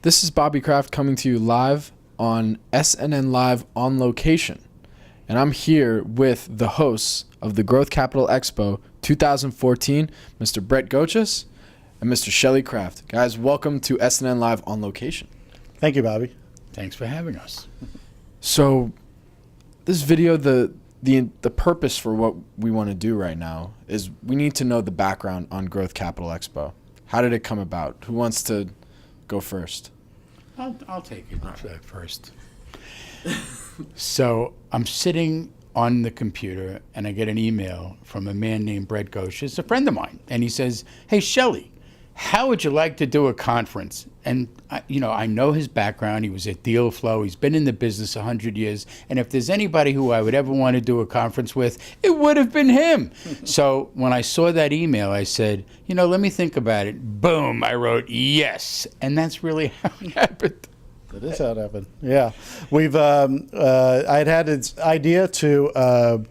This is Bobby Kraft coming to you live on SNNLive On Location. And I'm here with the hosts of the Growth Capital Expo 2014, Mr. Brett Goetschius and Mr. Shelly Kraft. Guys, welcome to SNNLive On Location. Thank you, Bobby. Thanks for having us. So this video, the purpose for what we want to do right now is we need to know the background on Growth Capital Expo. How did it come about? Who wants to go first? I'll take it first. So I'm sitting on the computer and I get an email from a man named Brett Goetschius, a friend of mine, and he says, "Hey, Shelly, how would you like to do a conference?" And I know his background. He was at Deal Flow. He's been in the business 100 years. And if there's anybody who I would ever want to do a conference with, it would have been him. So when I saw that email, I said, let me think about it. Boom, I wrote yes. And that's really how it happened. That is how it happened. Yeah, we've. I had this idea to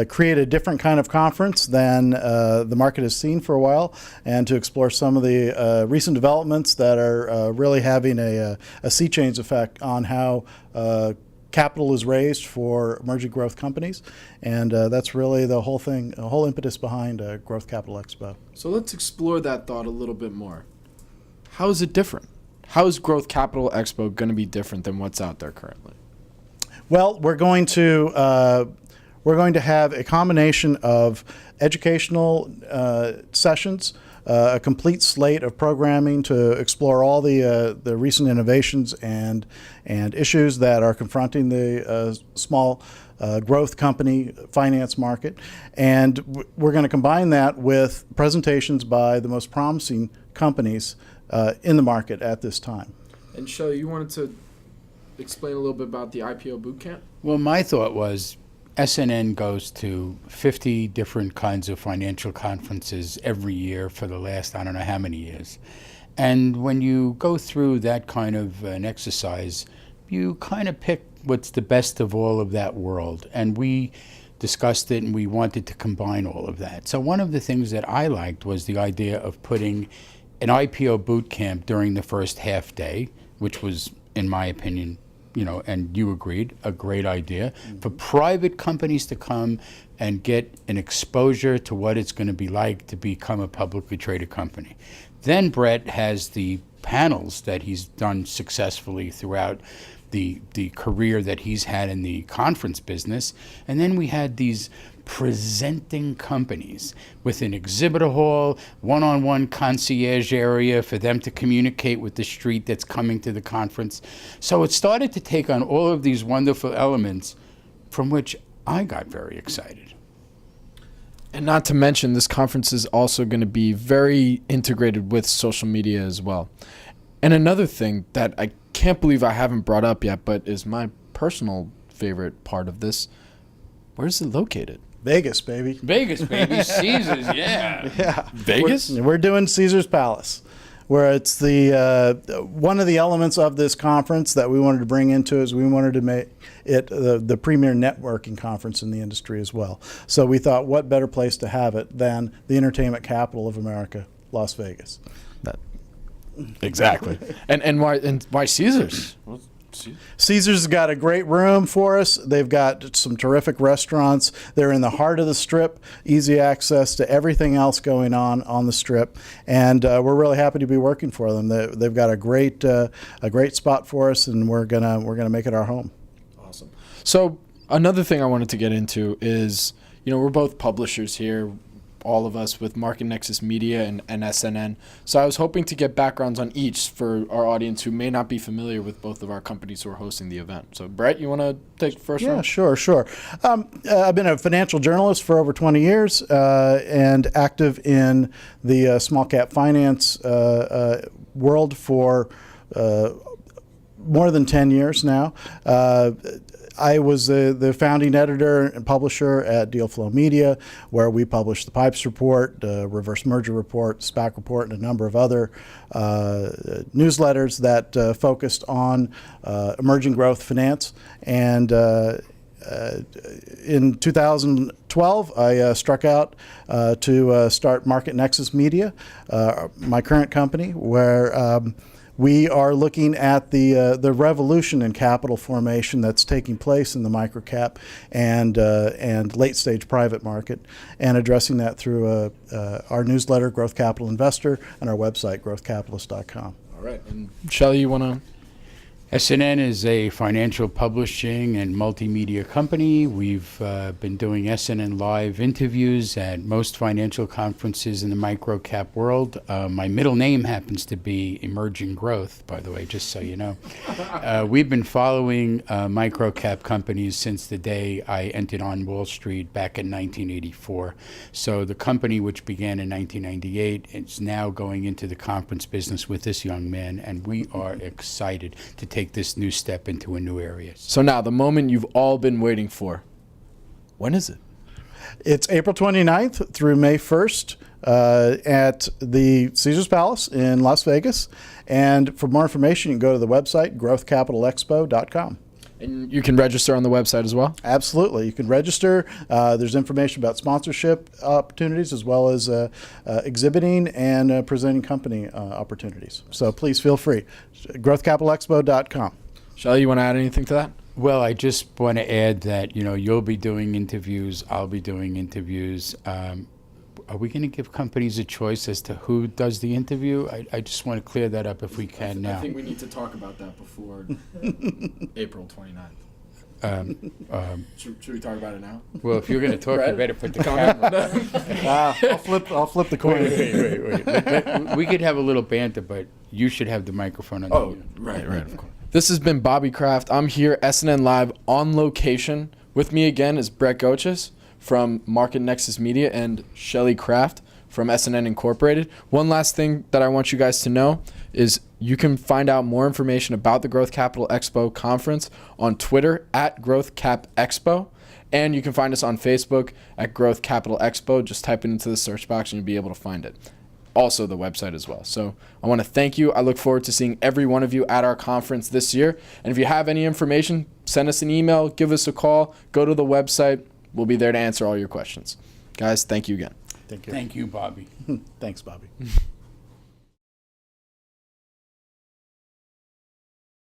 create a different kind of conference than the market has seen for a while, and to explore some of the recent developments that are really having a sea change effect on how capital is raised for emerging growth companies, and that's really the whole thing, the whole impetus behind Growth Capital Expo. So let's explore that thought a little bit more. How is it different? How is Growth Capital Expo going to be different than what's out there currently? Well, we're going to have a combination of educational sessions, a complete slate of programming to explore all the recent innovations and issues that are confronting the small growth company finance market, and we're going to combine that with presentations by the most promising companies in the market at this time. And Shelly, you wanted to explain a little bit about the IPO Bootcamp? Well, my thought was SNN goes to 50 different kinds of financial conferences every year for the last I don't know how many years. And when you go through that kind of an exercise, you kind of pick what's the best of all of that world. And we discussed it and we wanted to combine all of that. So one of the things that I liked was the idea of putting an IPO boot camp during the first half day, which was, in my opinion, and you agreed, a great idea, for private companies to come and get an exposure to what it's going to be like to become a publicly traded company. Then Brett has the panels that he's done successfully throughout the career that he's had in the conference business. And then we had these presenting companies with an exhibitor hall, one-on-one concierge area for them to communicate with the street that's coming to the conference. So it started to take on all of these wonderful elements, from which I got very excited. And not to mention, this conference is also going to be very integrated with social media as well. And another thing that I can't believe I haven't brought up yet, but is my personal favorite part of this, where is it located? Vegas, baby. Vegas, baby. Caesars, yeah. Yeah. Vegas? We're doing Caesar's Palace, where it's the one of the elements of this conference that we wanted to bring into is we wanted to make it the premier networking conference in the industry as well. So we thought, what better place to have it than the entertainment capital of America, Las Vegas. Exactly. and why Caesars? Caesars has got a great room for us. They've got some terrific restaurants. They're in the heart of the Strip, easy access to everything else going on the Strip, and we're really happy to be working for them. They've got a great spot for us, and we're gonna make it our home. Awesome. So another thing I wanted to get into is, we're both publishers here, all of us, with MarketNexus Media and SNN. So I was hoping to get backgrounds on each for our audience who may not be familiar with both of our companies who are hosting the event. So Brett, you want to take first round? Yeah, sure. I've been a financial journalist for over 20 years and active in the small cap finance world for more than 10 years now. I was the founding editor and publisher at Deal Flow Media, where we published the Pipes Report, the Reverse Merger Report, SPAC Report, and a number of other newsletters that focused on emerging growth finance. And in 2012, I struck out to start MarketNexus Media, my current company, where We are looking at the revolution in capital formation that's taking place in the microcap and late stage private market, and addressing that through our newsletter, Growth Capital Investor, and our website, growthcapitalist.com. All right. And Shelly, you want to? SNN is a financial publishing and multimedia company. We've been doing SNN Live interviews at most financial conferences in the microcap world. My middle name happens to be Emerging Growth, by the way, just so you know. We've been following microcap companies since the day I entered on Wall Street back in 1984. So the company, which began in 1998, is now going into the conference business with this young man, and we are excited to take this new step into a new area. So now, the moment you've all been waiting for. When is it? It's April 29th through May 1st at the Caesars Palace in Las Vegas. And for more information, you can go to the website, growthcapitalexpo.com. And you can register on the website as well? Absolutely. You can register. There's information about sponsorship opportunities as well as exhibiting and presenting company opportunities. So please feel free. growthcapitalexpo.com. Shelly, you want to add anything to that? Well, I just want to add that, you'll be doing interviews, I'll be doing interviews. Are we going to give companies a choice as to who does the interview? I just want to clear that up if we can now. I think we need to talk about that before April 29th. Should we talk about it now? Well, if you're going to talk, Brett? you better put the camera. I'll flip the coin. Wait. We could have a little banter, but you should have the microphone on. Oh, right, of course. This has been Bobby Kraft. I'm here, SNN Live On Location. With me again is Brett Goetschius from MarketNexus Media and Shelly Kraft from SNN Incorporated. One last thing that I want you guys to know is you can find out more information about the Growth Capital Expo conference on Twitter at Growth Cap Expo. And you can find us on Facebook at Growth Capital Expo. Just type it into the search box and you'll be able to find it. Also the website as well. So I want to thank you. I look forward to seeing every one of you at our conference this year. And if you have any information, send us an email, give us a call, go to the website. We'll be there to answer all your questions. Guys, thank you again. Thank you. Thank you, Bobby. Thanks, Bobby.